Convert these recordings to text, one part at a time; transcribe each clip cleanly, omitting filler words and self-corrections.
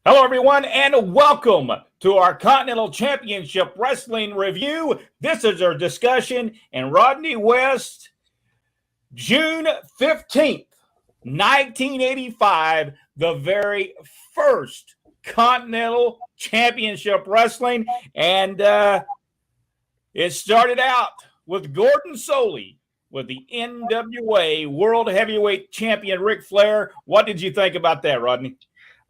Hello, everyone, and welcome to our Continental Championship Wrestling Review. This is our discussion in Rodney West, June 15th, 1985, the very first Continental Championship Wrestling. And it started out with Gordon Soley with the NWA World Heavyweight Champion, Ric Flair. What did you think about that, Rodney?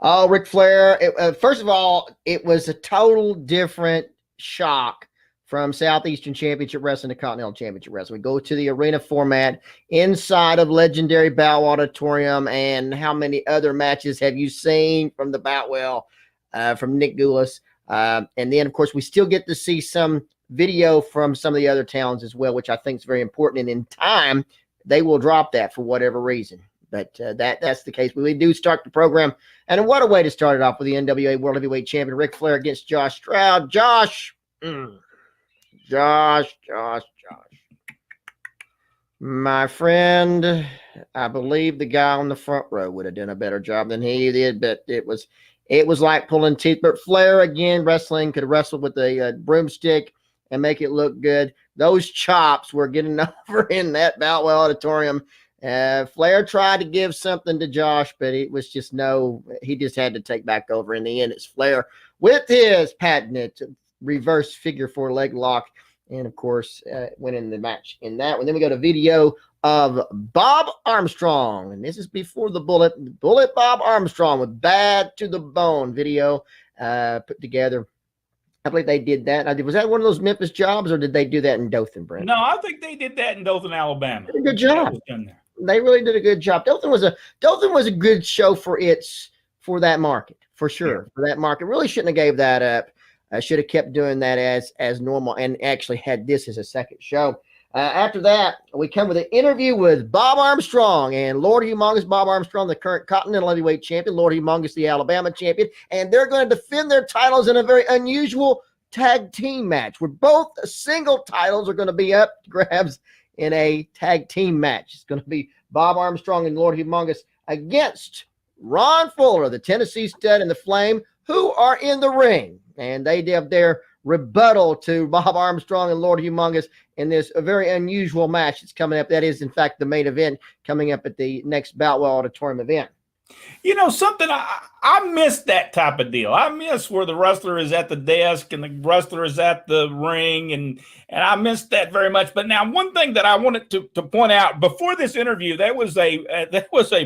Oh, Ric Flair. First of all, it was a total different shock from Southeastern Championship Wrestling to Continental Championship Wrestling. We go to the arena format inside of legendary Boutwell Auditorium. And how many other matches have you seen from the Boutwell, from Nick Goulas? And then, of course, we still get to see some video from some of the other towns as well, which I think is very important. And in time, they will drop that for whatever reason. But that's the case. We do start the program. And what a way to start it off with the NWA World Heavyweight Champion, Ric Flair against Josh Stroud. Josh. My friend, I believe the guy on the front row would have done a better job than he did, but it was like pulling teeth. But Flair, again, could wrestle with a broomstick and make it look good. Those chops were getting over in that Boutwell Auditorium. Flair tried to give something to Josh, but it was just he just had to take back over. In the end, it's Flair with his patented reverse figure four leg lock. And of course, winning the match in that one. Then we go to video of Bob Armstrong. And this is before the Bullet Bob Armstrong with Bad to the Bone video put together. I believe they did that. Was that one of those Memphis jobs, or did they do that in Dothan, Brent? No, I think they did that in Dothan, Alabama. Did a good job. They really did a good job. Dothan was a good show for that market, for sure. Yeah. For that market, really shouldn't have gave that up. Should have kept doing that as normal, and actually had this as a second show. After that, we come with an interview with Bob Armstrong and Lord Humongous Bob Armstrong, the current Continental Heavyweight Champion, Lord Humongous, the Alabama Champion, and they're going to defend their titles in a very unusual tag team match, where both single titles are going to be up to grabs in a tag team match. It's going to be Bob Armstrong and Lord Humongous against Ron Fuller, the Tennessee Stud and the Flame, who are in the ring. And they have their rebuttal to Bob Armstrong and Lord Humongous in this a very unusual match that's coming up. That is, in fact, the main event coming up at the next Boutwell Auditorium event. You know, something, I miss that type of deal. I miss where the wrestler is at the desk and the wrestler is at the ring, and I miss that very much. But now, one thing that I wanted to point out before this interview, there was a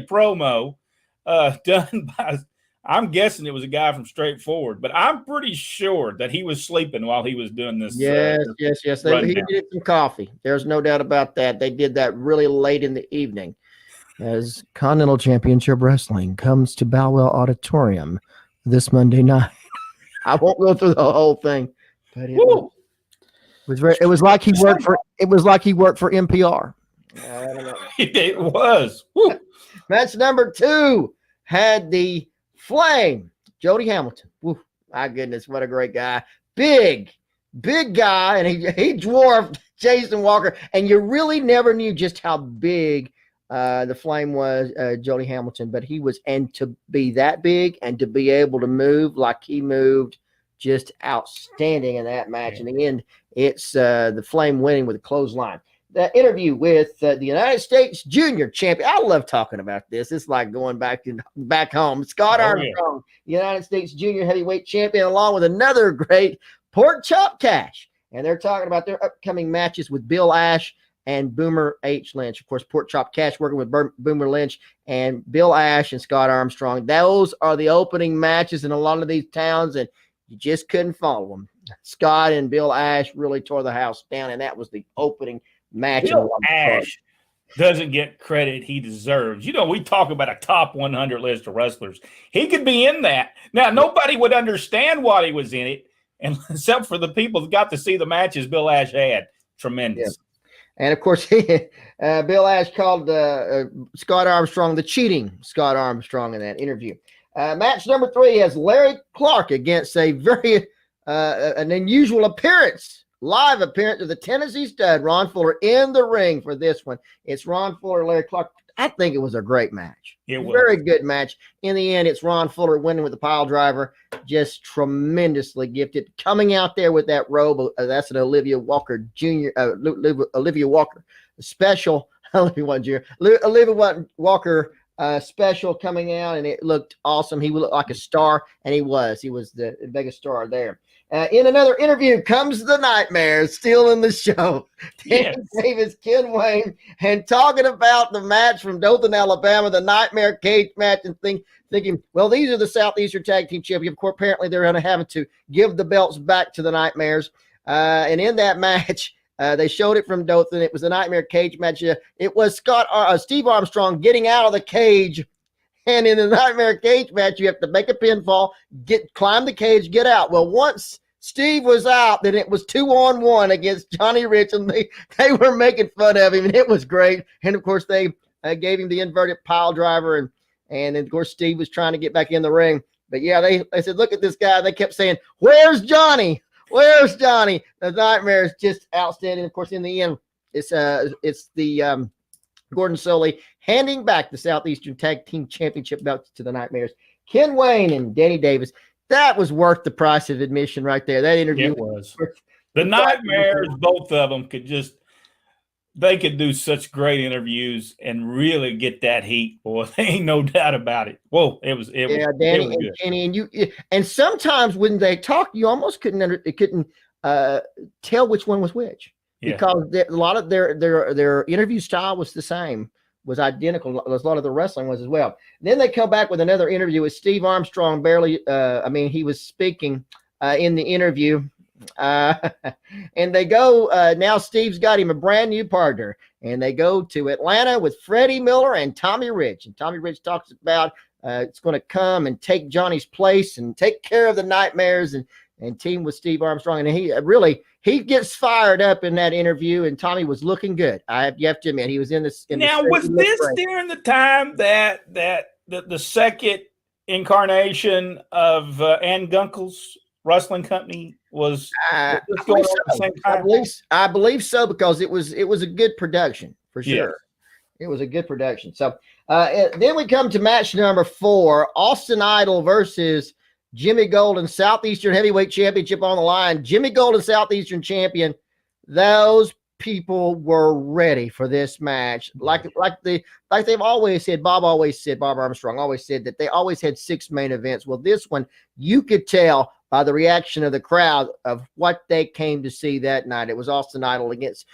promo done by, I'm guessing it was a guy from Straightforward, but I'm pretty sure that he was sleeping while he was doing this. Yes. He did some coffee. There's no doubt about that. They did that really late in the evening. As Continental Championship Wrestling comes to Boutwell Auditorium this Monday night. I won't go through the whole thing, but it was like he worked for NPR. I don't know. It was. Woo. Match number 2 had the Flame, Jody Hamilton. Woo, my goodness, what a great guy. Big guy, and he dwarfed Jason Walker, and you really never knew just how big the Flame was, Jody Hamilton, but he was, and to be that big and to be able to move like he moved, just outstanding in that match. Yeah. In the end, it's the Flame winning with a clothesline. The interview with the United States Junior Champion. I love talking about this. It's like going back home. Scott Armstrong, United States Junior Heavyweight Champion, along with another great Pork Chop Cash. And they're talking about their upcoming matches with Bill Ash and Boomer H. Lynch. Of course, Pork Chop Cash working with Boomer Lynch and Bill Ash and Scott Armstrong. Those are the opening matches in a lot of these towns, and you just couldn't follow them. Scott and Bill Ash really tore the house down, and that was the opening match. Bill Ash doesn't get credit he deserves. You know, we talk about a top 100 list of wrestlers. He could be in that. Now, nobody would understand why he was in it, except for the people that got to see the matches Bill Ash had. Tremendous. Yeah. And, of course, Bill Ash called Scott Armstrong the cheating Scott Armstrong in that interview. Match number 3 has Larry Clark against a very an unusual appearance, live appearance of the Tennessee Stud, Ron Fuller, in the ring for this one. It's Ron Fuller, Larry Clark. I think it was a great match. It was. Very good match. In the end, it's Ron Fuller winning with the pile driver. Just tremendously gifted. Coming out there with that robe, that's an Olivia Walker Jr., Olivia Walker special. Olivia Walker special coming out, and it looked awesome. He looked like a star, and he was the biggest star there. In another interview comes the Nightmares, still in the show. Yes. Danny Davis, Ken Wayne, and talking about the match from Dothan, Alabama, the Nightmare Cage match, and thinking, well, these are the Southeastern Tag Team Champions. Of course, apparently they're going to have to give the belts back to the Nightmares. And in that match, they showed it from Dothan. It was a Nightmare Cage match. It was Steve Armstrong getting out of the cage. And in the Nightmare Cage match, you have to make a pinfall, climb the cage, get out. Well, once Steve was out, then it was 2-on-1 against Johnny Rich, and they were making fun of him, and it was great. And, of course, they gave him the inverted pile driver, and of course, Steve was trying to get back in the ring. But, yeah, they said, look at this guy. They kept saying, where's Johnny? Where's Johnny? The Nightmare is just outstanding. Of course, in the end, it's the Gordon Soley handing back the Southeastern Tag Team Championship belts to the Nightmares. Ken Wayne and Danny Davis. That was worth the price of admission right there. That interview was. The Nightmares, both of them they could do such great interviews and really get that heat, boy. There ain't no doubt about it. Whoa, Danny and Kenny, and sometimes when they talk, you almost couldn't tell which one was which. Yeah. Because a lot of their interview style was the same, was identical, as a lot of the wrestling was as well. Then they come back with another interview with Steve Armstrong. He was speaking in the interview, and they go, now Steve's got him a brand new partner, and they go to Atlanta with Freddie Miller and Tommy Rich. And Tommy Rich talks about it's going to come and take Johnny's place and take care of the Nightmares and team with Steve Armstrong. And he gets fired up in that interview, and Tommy was looking good. You have to admit, he was in this. Now, was this during the time that the second incarnation of Ann Gunkel's wrestling company was going on at the same time? I believe so, because it was a good production for sure. Yes. It was a good production. So then we come to match number 4, Austin Idol versus Jimmy Golden, Southeastern Heavyweight Championship on the line. Jimmy Golden, Southeastern Champion. Those people were ready for this match. Like they've always said, Bob Armstrong always said that they always had 6 main events. Well, this one, you could tell by the reaction of the crowd of what they came to see that night. It was Austin Idol against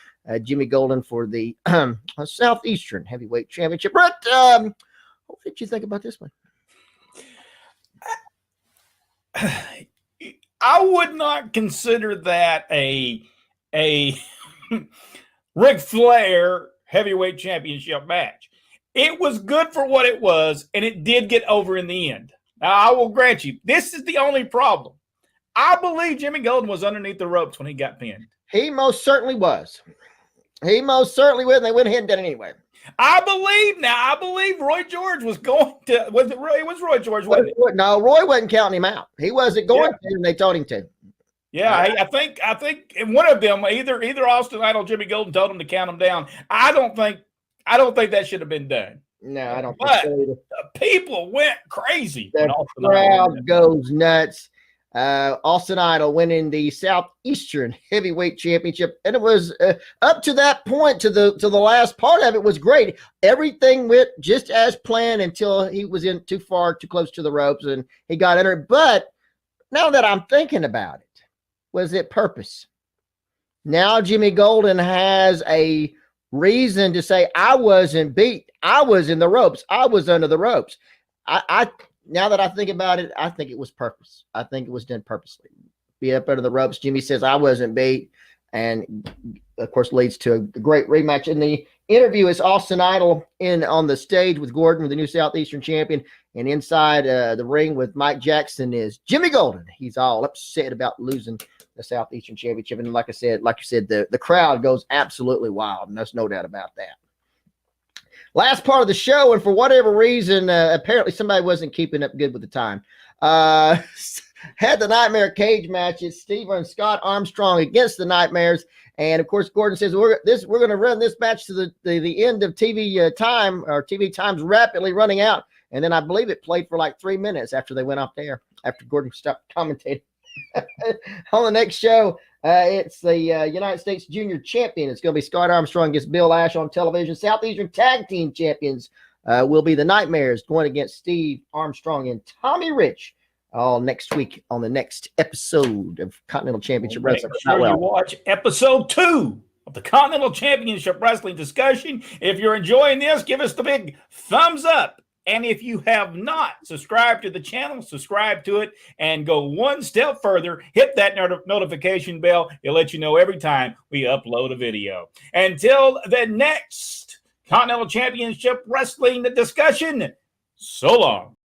Jimmy Golden for the Southeastern Heavyweight Championship. But what did you think about this one? I would not consider that a Ric Flair heavyweight championship match. It was good for what it was, and it did get over in the end. Now, I will grant you, this is the only problem. I believe Jimmy Golden was underneath the ropes when he got pinned. He most certainly was. He most certainly was, and they went ahead and did it anyway. I believe Roy George was going to. Was it Roy? It was Roy George, wasn't it? No, Roy wasn't counting him out. He wasn't going to, and they told him to. Yeah, I think one of them, either Austin Idol or Jimmy Golden, told him to count him down. I don't think that should have been done. No, I don't. But the people went crazy. The crowd goes nuts. Austin Idol winning the Southeastern Heavyweight Championship, and it was up to that point to the last part of it was great. Everything went just as planned until he was in too close to the ropes, and he got entered. But now that I'm thinking about it, was it purpose? Now Jimmy Golden has a reason to say, I wasn't beat. I was in the ropes. I was under the ropes. Now that I think about it, I think it was purpose. I think it was done purposely. Be up under the ropes. Jimmy says, I wasn't beat. And, of course, leads to a great rematch. In the interview is Austin Idol on the stage with Gordon, the new Southeastern champion. And inside the ring with Mike Jackson is Jimmy Golden. He's all upset about losing the Southeastern Championship. And like you said, the crowd goes absolutely wild. And there's no doubt about that. Last part of the show, and for whatever reason, apparently somebody wasn't keeping up good with the time. had the Nightmare cage matches. Steve and Scott Armstrong against the Nightmares. And of course, Gordon says we're going to run this match to the end of TV time, or TV time's rapidly running out. And then I believe it played for like 3 minutes after they went off there, after Gordon stopped commentating. On the next show, it's the United States Junior Champion. It's going to be Scott Armstrong against Bill Ash on television. Southeastern Tag Team Champions will be the Nightmares going against Steve Armstrong and Tommy Rich all next week on the next episode of Continental Championship Wrestling. Make sure you watch episode 2 of the Continental Championship Wrestling discussion. If you're enjoying this, give us the big thumbs up. And if you have not subscribed to the channel, subscribe to it and go one step further. Hit that notification bell. It'll let you know every time we upload a video. Until the next Continental Championship Wrestling discussion, so long.